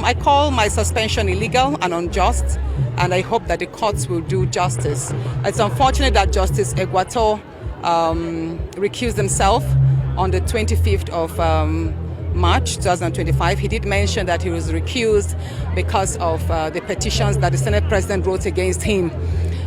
I call my suspension illegal and unjust, and I hope that the courts will do justice. It's unfortunate that Justice Egwato recused himself on the 25th of March 2025. He did mention that he was recused because of the petitions that the Senate President wrote against him.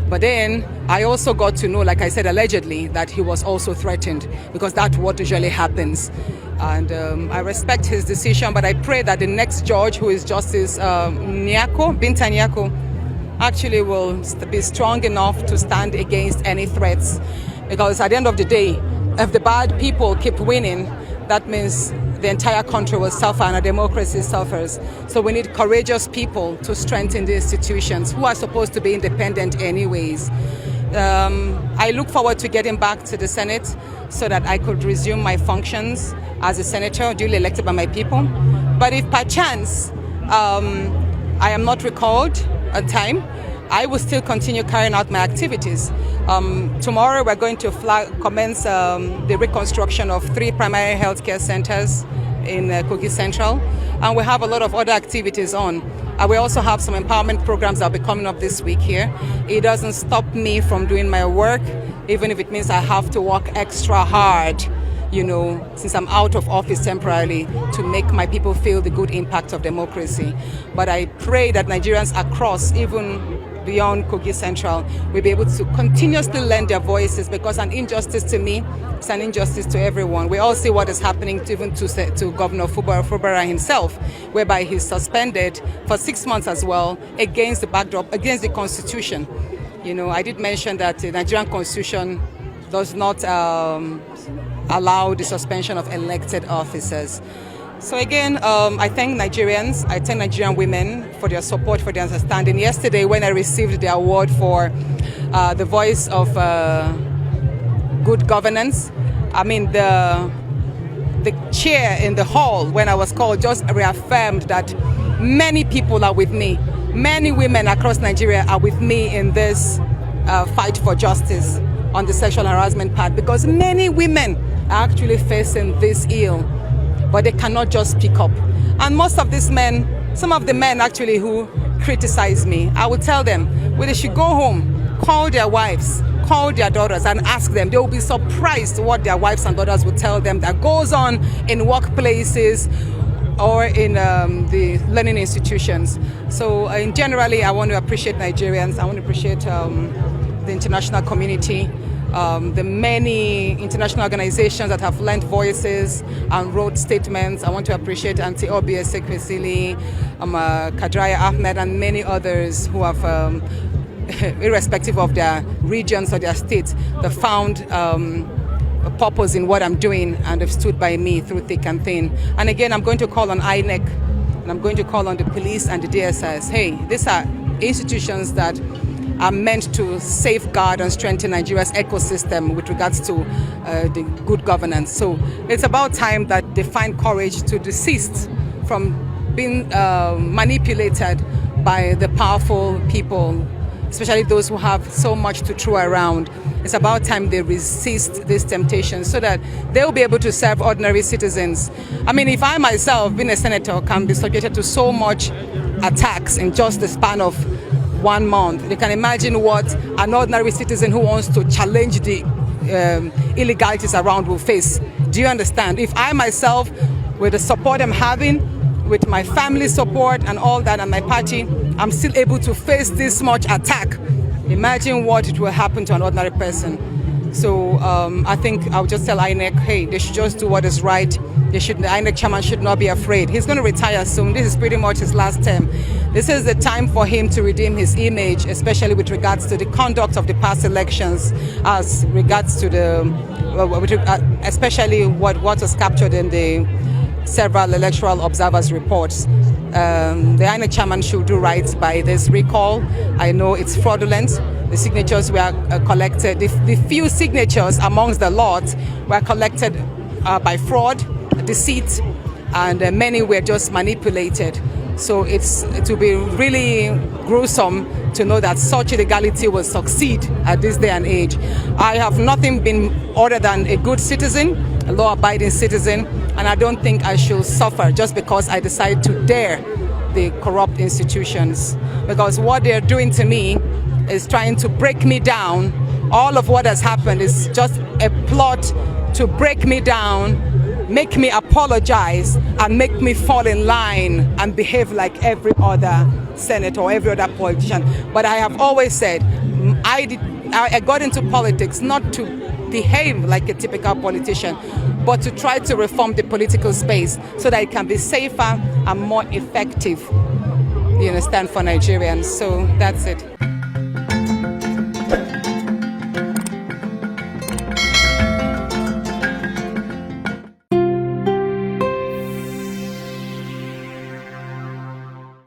But then I also got to know, like I said, allegedly, that he was also threatened, because that's what usually happens. And I respect his decision, but I pray that the next judge, who is Justice Binta Nyako, actually will be strong enough to stand against any threats. Because at the end of the day, if the bad people keep winning, that means the entire country will suffer and our democracy suffers. So we need courageous people to strengthen the institutions who are supposed to be independent anyways. I look forward to getting back to the Senate so that I could resume my functions as a senator duly elected by my people. But if perchance I am not recalled on time, I will still continue carrying out my activities. Tomorrow we're going to commence the reconstruction of 3 primary healthcare centers in Kogi Central, and we have a lot of other activities on. We also have some empowerment programs that will be coming up this week here. It doesn't stop me from doing my work, even if it means I have to work extra hard, since I'm out of office temporarily, to make my people feel the good impact of democracy. But I pray that Nigerians across, even beyond Kogi Central, will be able to continuously lend their voices, because an injustice to me is an injustice to everyone. We all see what is happening to Governor Fubara himself, whereby he's suspended for 6 months as well, against the backdrop, against the Constitution. I did mention that the Nigerian Constitution does not allow the suspension of elected officers. So again, I thank Nigerians, I thank Nigerian women for their support, for their understanding. Yesterday, when I received the award for the Voice of Good Governance, the chair in the hall, when I was called, just reaffirmed that many people are with me. Many women across Nigeria are with me in this fight for justice on the sexual harassment part, because many women are actually facing this ill, but they cannot just speak up. And most of these men, some of the men actually who criticize me, I will tell them, well, they should go home, call their wives, call their daughters and ask them. They will be surprised what their wives and daughters will tell them that goes on in workplaces or in the learning institutions. So generally, I want to appreciate Nigerians. I want to appreciate the international community, the many international organizations that have lent voices and wrote statements. I want to appreciate Auntie Obi Esekwesili, Kadraya Ahmed, and many others who have, irrespective of their regions or their states, they found a purpose in what I'm doing, and have stood by me through thick and thin. And again, I'm going to call on INEC, and I'm going to call on the police and the DSS. Hey, these are institutions that are meant to safeguard and strengthen Nigeria's ecosystem with regards to the good governance. So it's about time that they find courage to desist from being manipulated by the powerful people, especially those who have so much to throw around. It's about time they resist this temptation so that they'll be able to serve ordinary citizens. I mean, if I myself, being a senator, can be subjected to so much attacks in just the span of 1 month, you can imagine what an ordinary citizen who wants to challenge the illegalities around will face. Do you understand? If I myself, with the support I'm having, with my family support and all that, and my party, I'm still able to face this much attack, imagine what it will happen to an ordinary person. So I think I'll just tell INEC, hey, they should just do what is right. The INEC chairman should not be afraid. He's going to retire soon. This is pretty much his last term. This is the time for him to redeem his image, especially with regards to the conduct of the past elections, as regards to especially what was captured in the several electoral observers' reports. The INEC chairman should do right by this recall. I know it's fraudulent. The signatures were collected, the few signatures amongst the lot were collected by fraud, deceit, and many were just manipulated. So it will be really gruesome to know that such illegality will succeed at this day and age. I have nothing been other than a good citizen, a law-abiding citizen, and I don't think I should suffer just because I decide to dare the corrupt institutions, because what they're doing to me is trying to break me down. All of what has happened is just a plot to break me down, make me apologize, and make me fall in line and behave like every other senator or every other politician. But I have always said, I got into politics not to behave like a typical politician, but to try to reform the political space so that it can be safer and more effective, you understand, for Nigerians. So that's it.